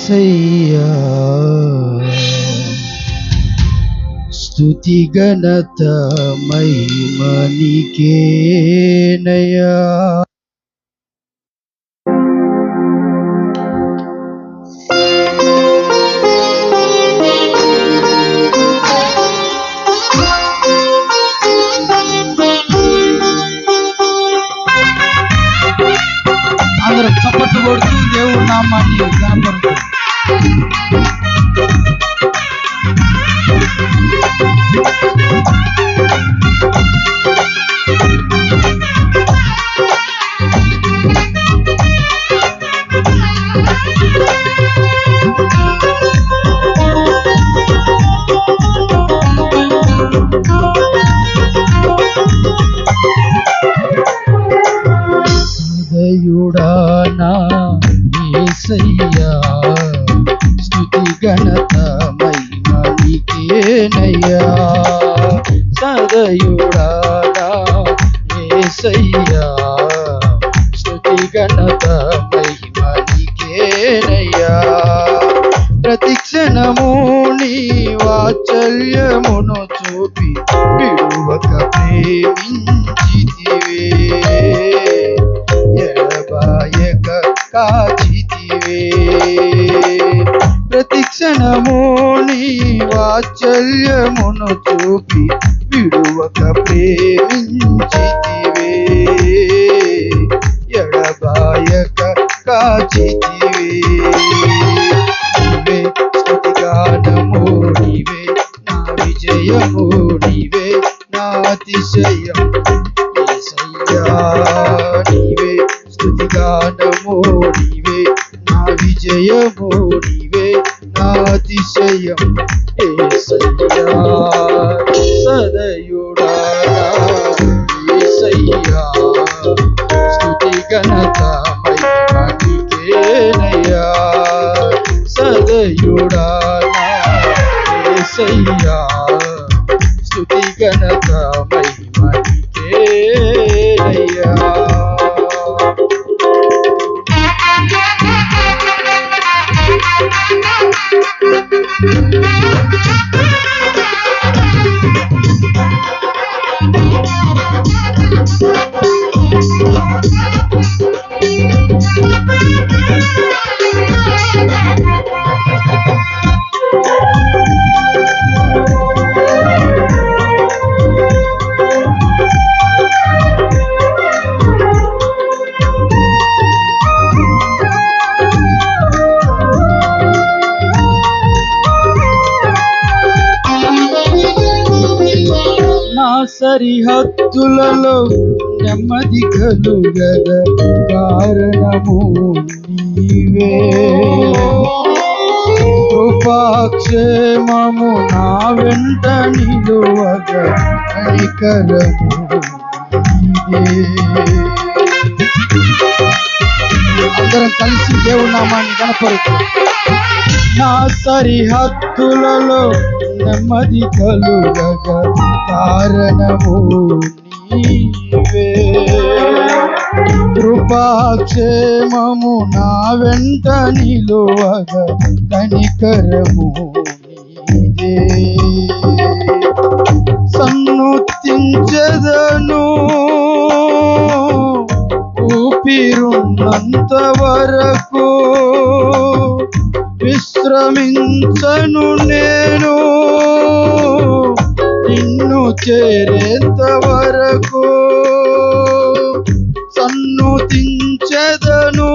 యేసయ్యా స్తుతి ఘనత మహిమ నీకేనయ్యా. అందరం చప్పట్లు కొడుతూ దేవుడి నామాన్ని కనపరుస్తూ సదయుడానా యేసయ్యా స్తుతి ఘనత మహిమ నీకేనయ్యా. సదయుడానా యేసయ్యా స్తుతి ఘనత మహిమ నీకేనయ్యా. ప్రతి క్షణము నీ వాత్సల్యమును చూపి విడువక ప్రేమించితివే, ఎడబాయక కాచితివే. ప్రతి క్షణము నీ వాత్సల్యమును చూపి విడువక ప్రేమించితివే, ఎడబాయక కాచితివే. నీవే స్తుతిగానము, నీవే నా విజయము, నీవే నా అతిశయం యేసయ్యా. నీవే స్తుతిగానము, నీవే నా విజయము, నీవే నా అతిశయం యేసయ్యా. సదయుడా యేసయ్యా స్తుతి ఘనత మహిమ నీకేనయ్యా. సదయుడా యేసయ్యా స్తుతి ఘనత మహిమ నీకేనయ్యా. సరిహద్దులలో నెమ్మది కలుగద కారణము నీవే, కృపాక్షేమము నా వెంట నిలువగ కనికరము నీవే. అందరం కలిసి దేవుడి నామాన్ని కనపరుస్తూ నా సరిహద్దులలో నెమ్మది కలుగగ కారణము నీవే, కృపాక్షేమము నా వెంట నిలువగ కనికరము నీదే. సన్నుతించెదను ఊపిరున్నంత వరకు, విశ్రమించను నేను నిన్ను చేరేంత వరకు. సన్నుతించెదను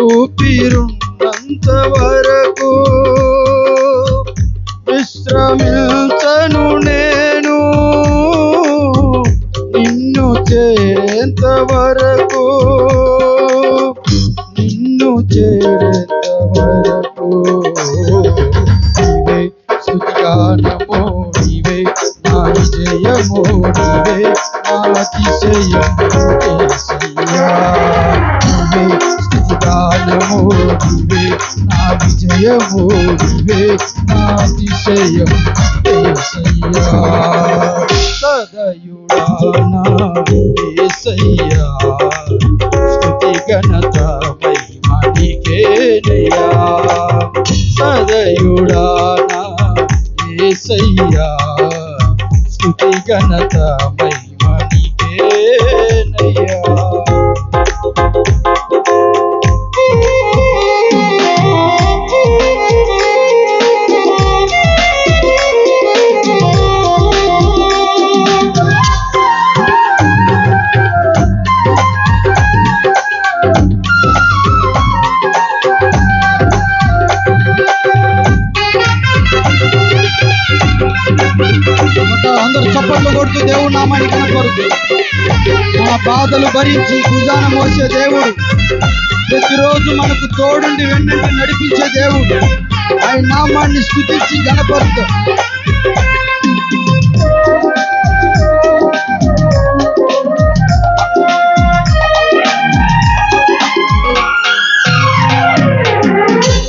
ఊపిరున్నంత వరకు, విశ్రమించను నేను నిన్ను చేరేంత వరకు, నిన్ను చేరేంత వరకు. నీవే స్తుతిగానము, నీవే నా విజయము, నీవే నా అతిశయం యేసయ్యా. నీవే స్తుతిగానము, నీవే నా విజయము, నీవే నా అతిశయం యేసయ్యా. సదయుడా యేసయ్యా స్తుతి ఘనత మహిమ నీవేనయ్యా సదయుడా నా యేసయ్యా స్తుతి ఘనత మహిమ నీకేనయ్యా అందరూ చప్పట్లు కొడుతూ దేవుడు నామాన్ని కనపరుతూ మన బాధలు భరించి భుజాన మోసే దేవుడు ప్రతిరోజు మనకు తోడుండి వెన్నంటి నడిపించే దేవుడు ఆయన నామాన్ని స్తుతించి కనపరుతూ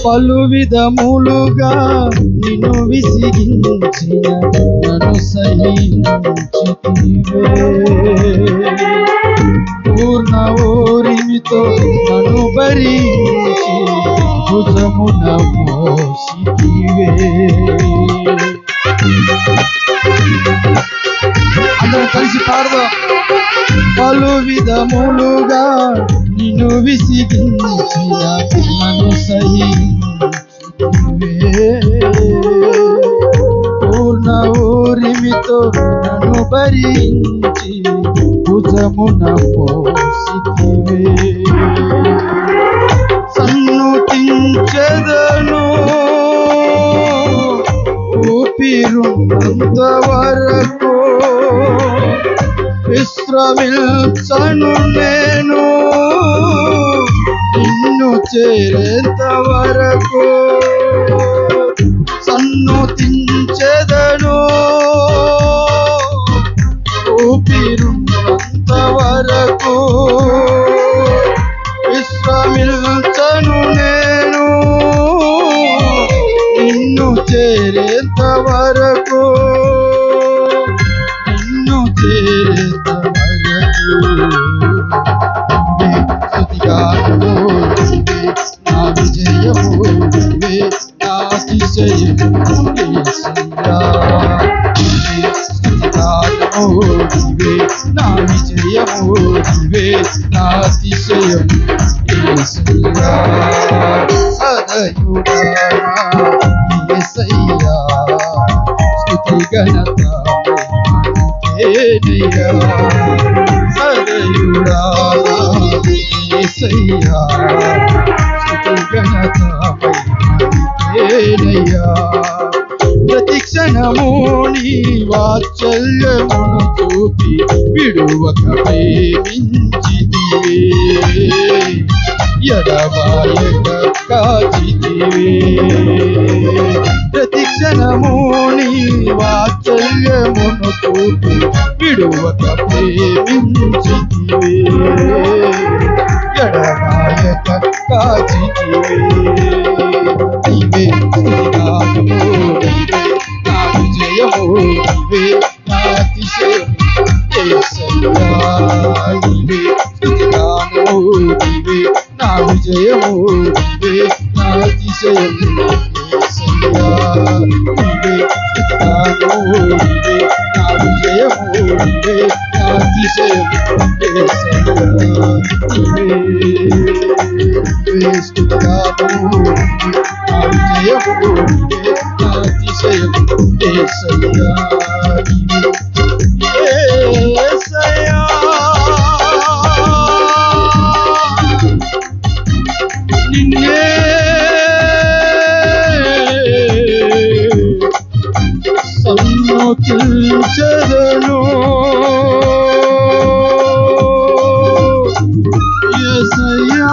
పలు విధములుగా నిన్ను విసిగించిన నన్ను సహించితివే పూర్ణ ఓరిమితో నన్ను భరించి భుజమున మోసితివే అందరం కలిసి పాడదాం పలు విధములుగా నిన్ను విసిగించిన నన్ను సహించితివే పూర్ణ ఊరిమితో నన్ను భరించి భుజమున మోసితివే సన్నుతించెదను ఊపిరున్నంత వరకు విశ్రమించను నేను నిన్ను చేరేంత వరకు సన్నుతించెదను ఊపిరున్నంత వరకు విశ్రమించను నేను నిన్ను చేరేంత వరకు నిన్ను చేరేంత వరకు స్తుతిగానము నా విజయము నా అతిశయము యేసయ్యా స్తుతిగానము నా విజయము నా అతిశయము యేసయ్యా సదయుడా యేసయ్యా స్తుతి ఘనత నీకేనయ్యా సదయుడా యేసయ్యా స్తుతి ఘనత నీకేనయ్యా ప్రతి క్షణము నీ వాత్సల్యమును చూపి విడువక ప్రేమించితివే ఎడబాయక కాచితివే ప్రతి క్షణము నీ వాత్సల్యమును చూపి విడువక ప్రేమించితివే ఎడబాయక కాచితివే నీవే స్తుతిగానము నా విజయము నీవే నా అతిశయము యేసయ్యా నీవే స్తుతిగానము నీవే నా విజయము నీవే నా అతిశయము యేసయ్యా నీవే స్తుతిగానము నీవే నా విజయము నీవే నా అతిశయము యేసయ్యా నీవే స్తుతిగానము నా విజయము నీవే నా అతిశయము యేసయ్యా యేసయ్యా నిన్నే సన్నుతించెదను యేసయ్యా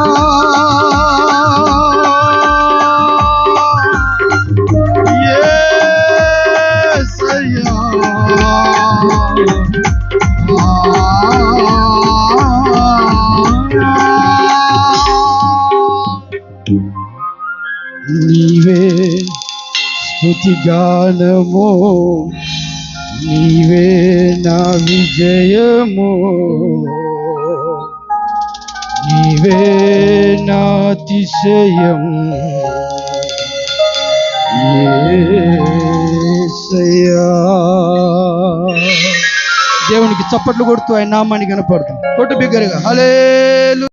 నీవే స్తుతిగానము నీవే నా విజయము నీవే నా మహిమాతిశయం యేసయ్యా. దేవునికి చప్పట్లు కొడుతూ ఆయన నామాన్ని కనపడుతుంది. కొట్టు బిగ్గరగా హల్లెలూయా.